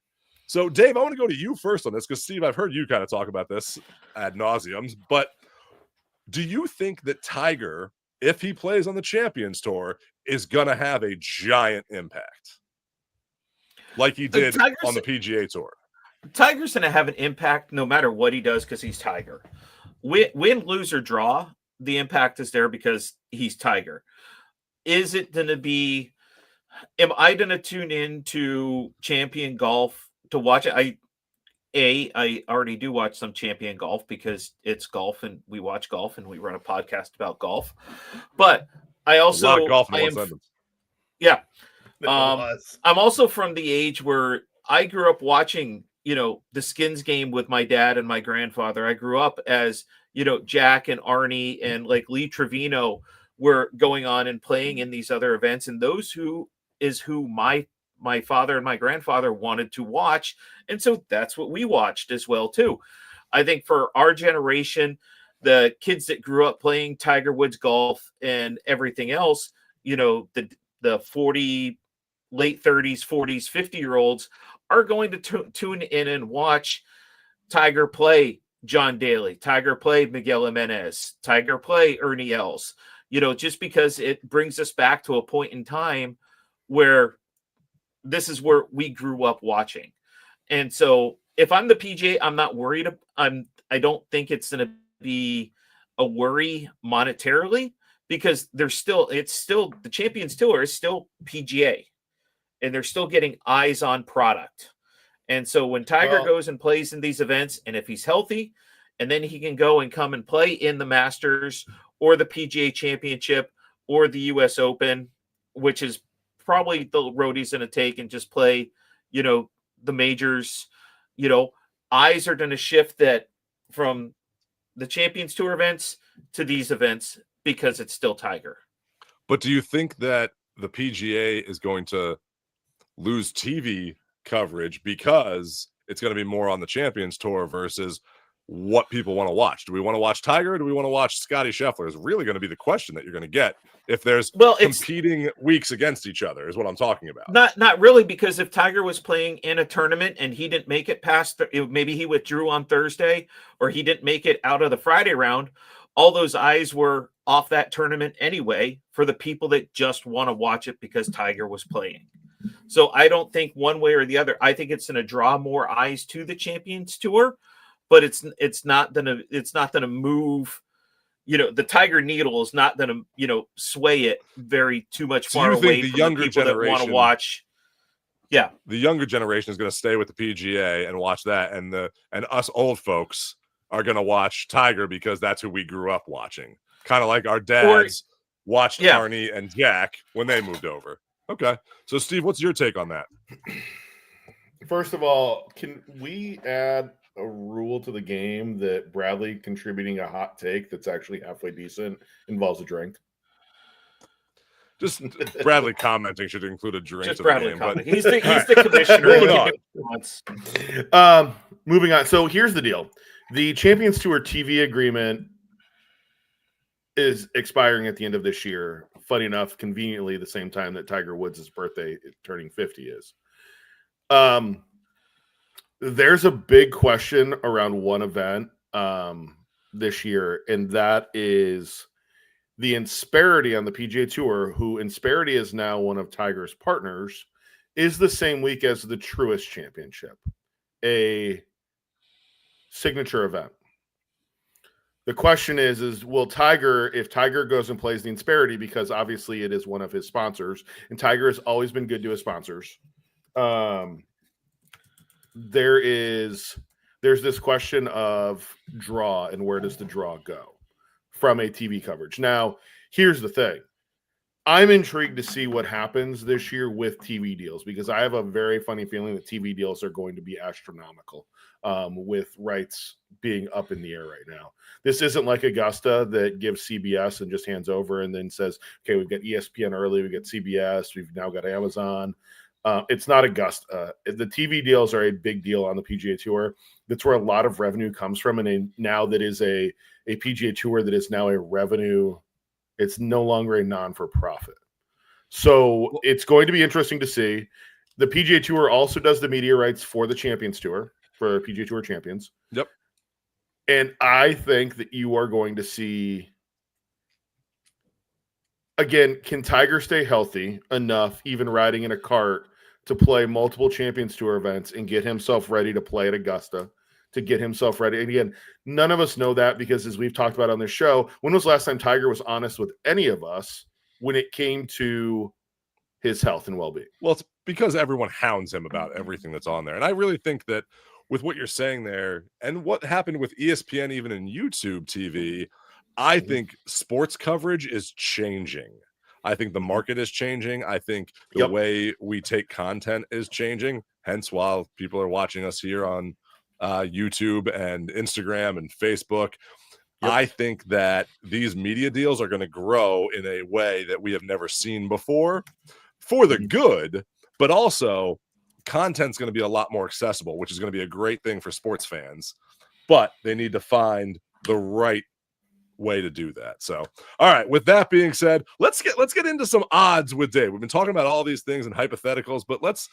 B: So, Dave, I want to go to you first on this because, Steve, I've heard you kind of talk about this ad nauseum. But do you think that Tiger, if he plays on the Champions Tour, is going to have a giant impact like he did on the PGA Tour?
C: Tiger's going to have an impact no matter what he does because he's Tiger. Win, lose, or draw, the impact is there because he's Tiger. Is it going to be – am I going to tune in to Champion Golf to watch it? I already do watch some Champion Golf because it's golf and we watch golf and we run a podcast about golf. But I also –
B: a lot of golf in one sentence.
C: Yeah. I'm also from the age where I grew up watching, the Skins game with my dad and my grandfather. I grew up as, Jack and Arnie and like Lee Trevino were going on and playing in these other events. And those who my father and my grandfather wanted to watch. And so that's what we watched as well, too. I think for our generation, the kids that grew up playing Tiger Woods golf and everything else, the 40, late 30s, 40s, 50-year-olds are going to tune in and watch Tiger play John Daly, Tiger play Miguel Jimenez, Tiger play Ernie Els, just because it brings us back to a point in time where this is where we grew up watching. And so if I'm the PGA, I'm not worried. I don't think it's going to be a worry monetarily because it's still the Champions Tour is still PGA and they're still getting eyes on product. And so when Tiger goes and plays in these events, and if he's healthy, and then he can go and come and play in the Masters or the PGA Championship or the US Open, which is probably the road he's going to take and just play, the majors, eyes are going to shift that from the Champions Tour events to these events because it's still Tiger.
B: But do you think that the PGA is going to lose TV coverage because it's going to be more on the Champions Tour versus what people want to watch. Do we want to watch Tiger or do we want to watch Scotty Scheffler is really going to be the question that you're going to get if there's competing weeks against each other is what I'm talking about.
C: Not really, because if Tiger was playing in a tournament and he didn't make it past, maybe he withdrew on Thursday or he didn't make it out of the Friday round, all those eyes were off that tournament anyway for the people that just want to watch it because Tiger was playing. So I don't think one way or the other. I think it's going to draw more eyes to the Champions Tour, but it's not gonna move. The Tiger needle is not gonna sway it very too much far away from the younger people that want to watch. Yeah,
B: the younger generation is going to stay with the PGA and watch that, and us old folks are going to watch Tiger because that's who we grew up watching. Kind of like our dads watched Arnie and Jack when they moved over. Okay, so Steve, what's your take on that?
A: First of all, can we add a rule to the game that Bradley contributing a hot take that's actually halfway decent involves a drink?
B: Just Bradley commenting should include a drink.
C: Just
B: to
C: Bradley
B: the game,
C: but he's the commissioner.
A: Moving on. So here's the deal: the Champions Tour TV agreement is expiring at the end of this year. Funny enough, conveniently the same time that Tiger Woods' birthday turning 50 is. There's a big question around one event this year, and that is the Insperity on the PGA Tour, who Insperity is now one of Tiger's partners, is the same week as the Truist Championship, a signature event. The question is will Tiger, if Tiger goes and plays the Insperity, because obviously it is one of his sponsors, and Tiger has always been good to his sponsors, there's this question of draw and where does the draw go from a TV coverage. Now, here's the thing. I'm intrigued to see what happens this year with TV deals because I have a very funny feeling that TV deals are going to be astronomical with rights being up in the air right now. This isn't like Augusta that gives CBS and just hands over and then says, okay, we've got ESPN early, we got CBS, we've now got Amazon. It's not Augusta. The TV deals are a big deal on the PGA Tour. That's where a lot of revenue comes from. And now that is a PGA Tour that is now a revenue. It's no longer a non-for-profit. So it's going to be interesting to see. The PGA Tour also does the media rights for the Champions Tour, for PGA Tour champions.
B: Yep.
A: And I think that you are going to see, again, can Tiger stay healthy enough, even riding in a cart, to play multiple Champions Tour events and get himself ready to play at Augusta, to get himself ready? And again, none of us know that because, as we've talked about on this show, when was the last time Tiger was honest with any of us when it came to his health and well-being?
B: Well, it's because everyone hounds him about everything that's on there. And I really think that with what you're saying there and what happened with ESPN, even in YouTube TV, I think sports coverage is changing. I think the market is changing. I think the way we take content is changing. Hence, while people are watching us here on YouTube and Instagram and Facebook, I think that these media deals are going to grow in a way that we have never seen before for the good, but also content's going to be a lot more accessible, which is going to be a great thing for sports fans, but they need to find the right way to do that. So, all right, with that being said, let's get into some odds with Dave. We've been talking about all these things and hypotheticals, but let's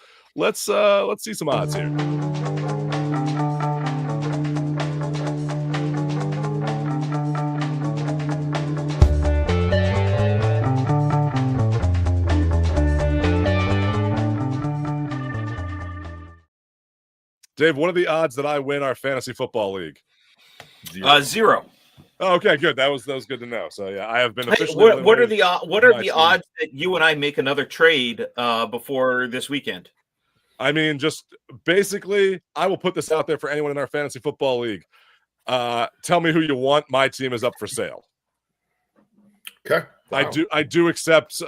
B: see some odds here. Dave, what are the odds that I win our fantasy football league?
C: Zero.
B: Oh, okay, good. That was good to know. So yeah, I have been officially.
C: What are the odds that you and I make another trade before this weekend?
B: I mean, just basically, I will put this out there for anyone in our fantasy football league. Tell me who you want. My team is up for sale.
A: Okay.
B: Wow. I do accept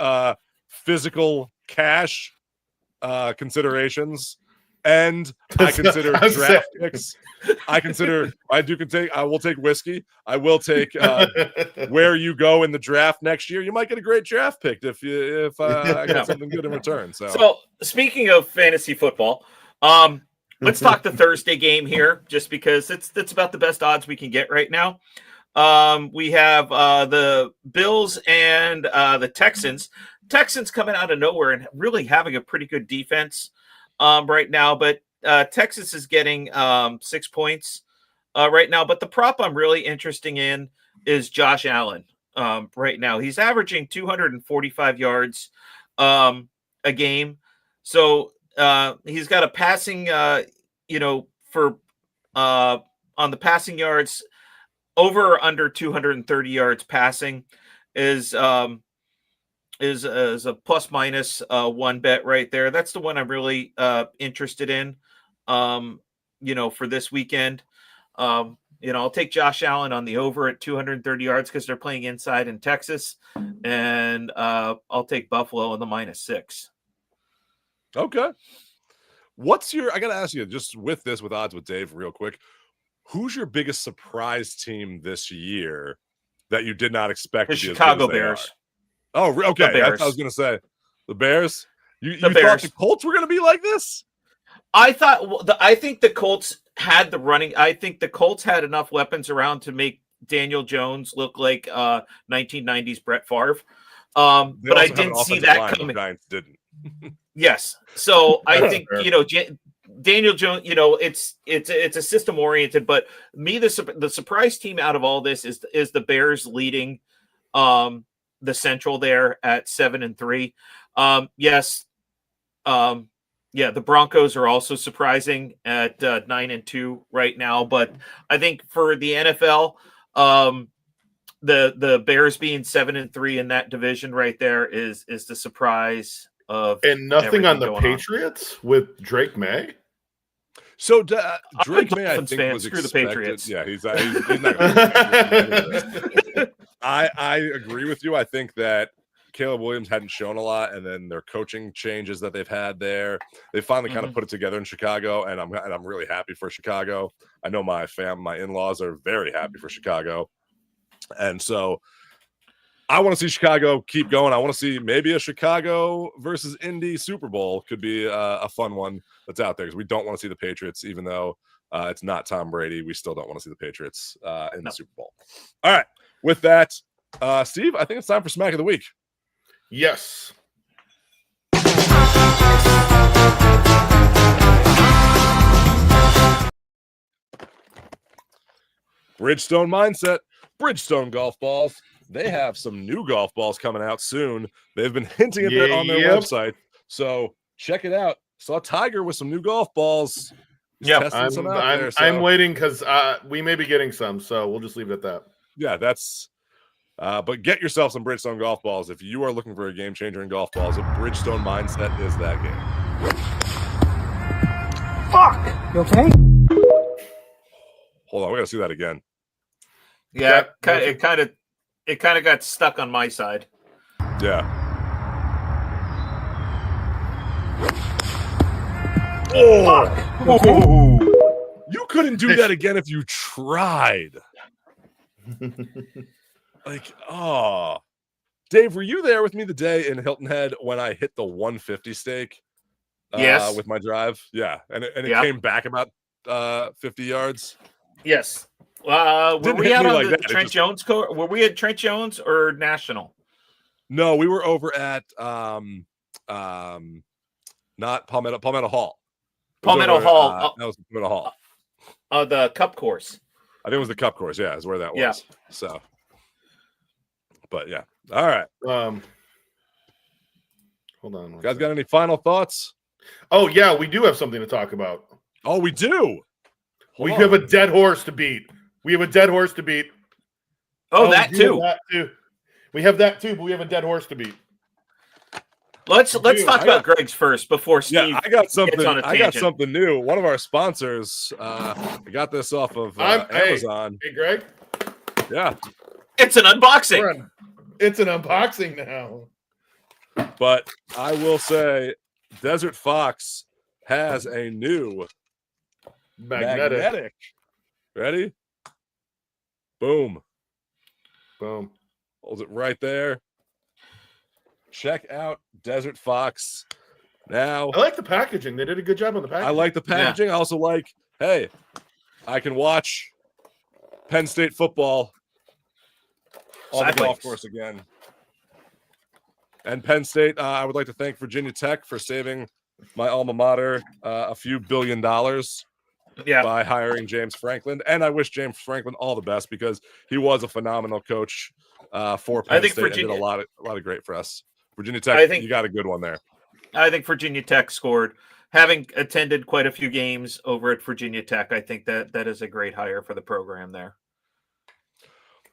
B: physical cash considerations. And I consider draft picks. I will take whiskey. I will take where you go in the draft next year. You might get a great draft pick if I get something good in return. So
C: speaking of fantasy football, let's talk the Thursday game here, just because it's about the best odds we can get right now. We have the Bills and the Texans. Texans coming out of nowhere and really having a pretty good defense right now, but Texas is getting 6 points right now. But the prop I'm really interested in is Josh Allen right now. He's averaging 245 yards a game. So he's got a passing, for on the passing yards, over or under 230 yards passing is a plus minus one bet right there. That's the one I'm really interested in, for this weekend. I'll take Josh Allen on the over at 230 yards because they're playing inside in Texas, and I'll take Buffalo on the -6.
B: Okay. I got to ask you, just with odds with Dave real quick, who's your biggest surprise team this year that you did not expect
C: The
B: to be
C: Chicago
B: as good as
C: Bears.
B: Oh, okay.
C: The Bears.
B: That's what I was going to say. The Bears? You
C: Bears.
B: thought the Colts were going to be like this?
C: I think the Colts had the running. I think the Colts had enough weapons around to make Daniel Jones look like 1990s Brett Favre. But I didn't see that coming.
B: Giants didn't.
C: Yes. So I think, Daniel Jones, it's a system oriented, but the surprise team out of all this is the Bears leading the Central there at 7-3. Yes. The Broncos are also surprising at 9-2 right now, but I think for the NFL, the Bears being 7-3 in that division right there is the surprise of,
A: and nothing on the Patriots with Drake May.
B: So Drake May, I think, was
C: screw
B: expected.
C: The Patriots.
B: Yeah, he's not gonna I agree with you. I think that Caleb Williams hadn't shown a lot, and then their coaching changes that they've had there, they finally kind of put it together in Chicago, and I'm really happy for Chicago. I know my in-laws are very happy for Chicago, and so I want to see Chicago keep going. I want to see maybe a Chicago versus Indy Super Bowl could be a fun one that's out there, because we don't want to see the Patriots, even though it's not Tom Brady. We still don't want to see the Patriots in the Super Bowl. All right. With that, Steve, I think it's time for Smack of the Week.
A: Yes.
B: Bridgestone Mindset, Bridgestone golf balls. They have some new golf balls coming out soon. They've been hinting at that on their website, so check it out. Saw Tiger with some new golf balls.
A: Yeah, I'm waiting because we may be getting some, so we'll just leave it at that.
B: Yeah, that's. But get yourself some Bridgestone golf balls if you are looking for a game changer in golf balls. A Bridgestone Mindset is that game.
D: Fuck. You okay?
B: Hold on, we gotta see that again.
C: Yeah, it kind of got stuck on my side.
B: Yeah. Oh! You couldn't do that again if you tried. Dave, were you there with me the day in Hilton Head when I hit the 150 stake?
C: Yes.
B: With my drive? Yeah. And it came back about 50 yards?
C: Yes. Were we out on the
B: Trent
C: Jones court? Were we at Trent Jones or National?
B: No, we were over at not Palmetto Hall.
C: Palmetto Hall.
B: That was Palmetto Hall.
C: The Cup course.
B: I think it was the Cup course. Yeah, is where that was.
C: Yeah.
B: So, but yeah. All right.
A: Hold on.
B: Guys, got any final thoughts?
A: Oh yeah, we do have something to talk about.
B: Oh, we do.
A: We have a dead horse to beat.
C: Oh, that too.
A: We have that too, but we have a dead horse to beat.
C: Let's talk about Greg's first before Steve.
B: Yeah, I got something.
C: Gets on a tangent.
B: I got something new. One of our sponsors. I got this off of Amazon.
A: Hey, Greg.
B: Yeah,
C: it's an unboxing.
A: It's an unboxing now.
B: But I will say, Desert Fox has a new magnetic. Ready? Boom. Holds it right there. Check out Desert Fox. Now,
A: I like the packaging. They did a good job on the packaging.
B: I like the packaging. I also like, hey, I can watch Penn State football on the golf course again. And Penn State, I would like to thank Virginia Tech for saving my alma mater a few $1 billion by hiring James Franklin. And I wish James Franklin all the best because he was a phenomenal coach for Penn State and did a lot of great for us. Virginia Tech, you got a good one there.
C: I think Virginia Tech scored. Having attended quite a few games over at Virginia Tech, I think that is a great hire for the program there.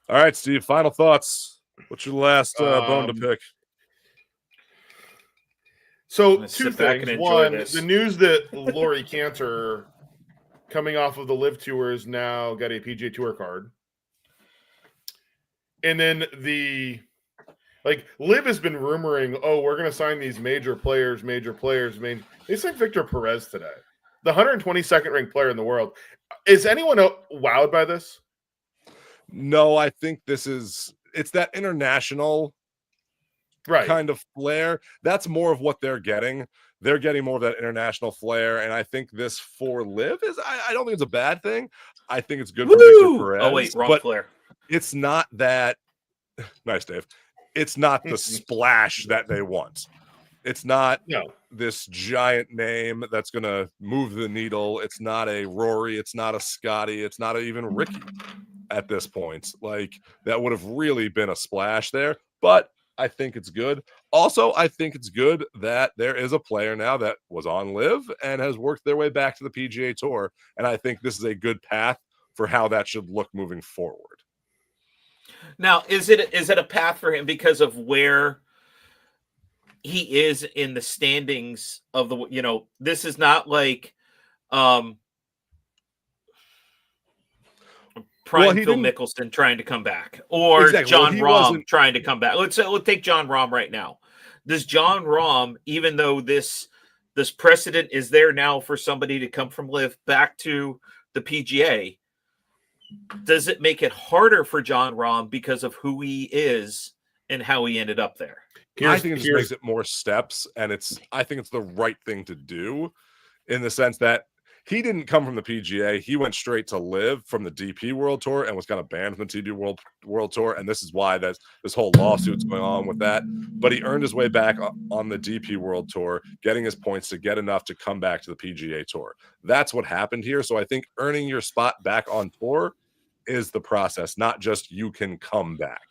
B: All right, Steve, final thoughts. What's your last bone to pick?
A: So two things. One, the news that Laurie Cantor, coming off of the Live Tour, has now got a PGA Tour card. And then Liv has been rumoring, we're going to sign these major players. They signed Victor Perez today, the 122nd ranked player in the world. Is anyone wowed by this?
B: No, I think it's that international kind of flair. That's more of what they're getting. They're getting more of that international flair. And I think this for Liv I don't think it's a bad thing. I think it's good for Victor Perez.
C: Oh, wait, wrong flair.
B: It's not that. Nice, Dave. It's not the splash that they want. It's not this giant name that's going to move the needle. It's not a Rory. It's not a Scotty. It's not even Ricky at this point. Like, that would have really been a splash there. But I think it's good. Also, I think it's good that there is a player now that was on Live and has worked their way back to the PGA Tour. And I think this is a good path for how that should look moving forward.
C: Now, is it a path for him because of where he is in the standings of the, this is not like prime Phil Mickelson trying to come back or John Rahm trying to come back. Let's take John Rahm right now. Does John Rahm, even though this precedent is there now for somebody to come from Live back to the PGA, does it make it harder for John Rahm because of who he is and how he ended up there?
B: I think it just makes it more steps, and I think it's the right thing to do in the sense that he didn't come from the PGA. He went straight to Live from the DP World Tour and was kind of banned from the TP World Tour, and this is why this whole lawsuit's going on with that. But he earned his way back on the DP World Tour, getting his points to get enough to come back to the PGA Tour. That's what happened here. So I think earning your spot back on tour is the process, not just you can come back.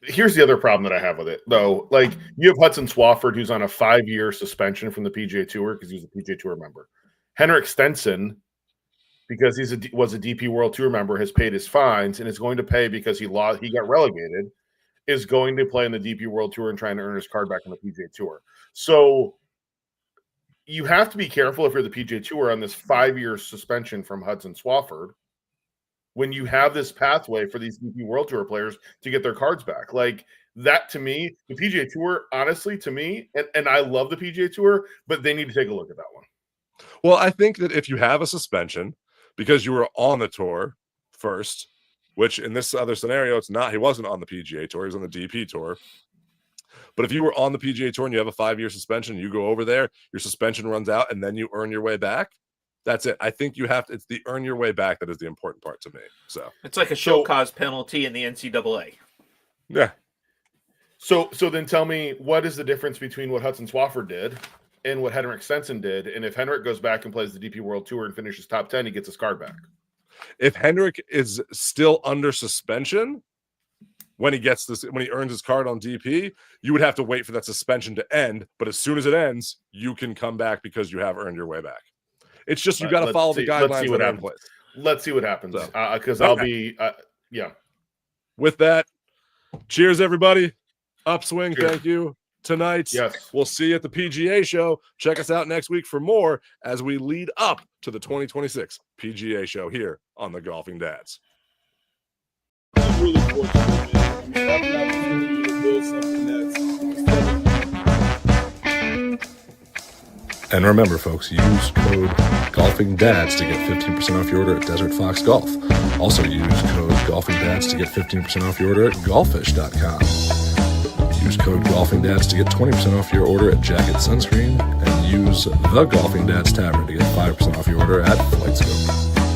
A: Here's the other problem that I have with it, though. Like, you have Hudson Swafford, who's on a 5-year suspension from the PGA Tour because he's a PGA Tour member. Henrik Stenson, because was a DP World Tour member, has paid his fines and is going to pay because he got relegated, is going to play in the DP World Tour and trying to earn his card back on the PGA Tour. So you have to be careful if you're the PGA Tour on this 5-year suspension from Hudson Swafford when you have this pathway for these DP World Tour players to get their cards back. Like, that, to me, the PGA Tour, honestly, to me, and I love the PGA Tour, but they need to take a look at that one.
B: Well, I think that if you have a suspension because you were on the tour first, which in this other scenario, it's not, he wasn't on the PGA Tour, he was on the DP Tour. But if you were on the PGA Tour and you have a 5-year suspension, you go over there, your suspension runs out, and then you earn your way back. That's it. I think it's the earn your way back that is the important part to me. So
C: it's like a show cause penalty in the NCAA.
B: Yeah.
A: So then tell me, what is the difference between what Hudson Swafford did and what Henrik Stenson did? And if Henrik goes back and plays the DP World Tour and finishes top 10, he gets his card back.
B: If Henrik is still under suspension when he earns his card on DP, you would have to wait for that suspension to end. But as soon as it ends, you can come back because you have earned your way back. It's just you got to follow the guidelines that are in place.
A: Let's see what happens. Because I'll be,
B: With that, cheers, everybody. Upswing, cheers. Thank you. Tonight, we'll see you at the PGA Show. Check us out next week for more as we lead up to the 2026 PGA Show here on the Golfing Dads.
F: I'm really fortunate, man. I have an opportunity to build something that's
B: And remember, folks, use code GolfingDads to get 15% off your order at Desert Fox Golf. Also use code GolfingDads to get 15% off your order at golfish.com.
G: Use code GolfingDads to get 20% off your order at Jacket Sunscreen, and use the Golfing Dads Tavern to get 5% off your order at Flight Scope.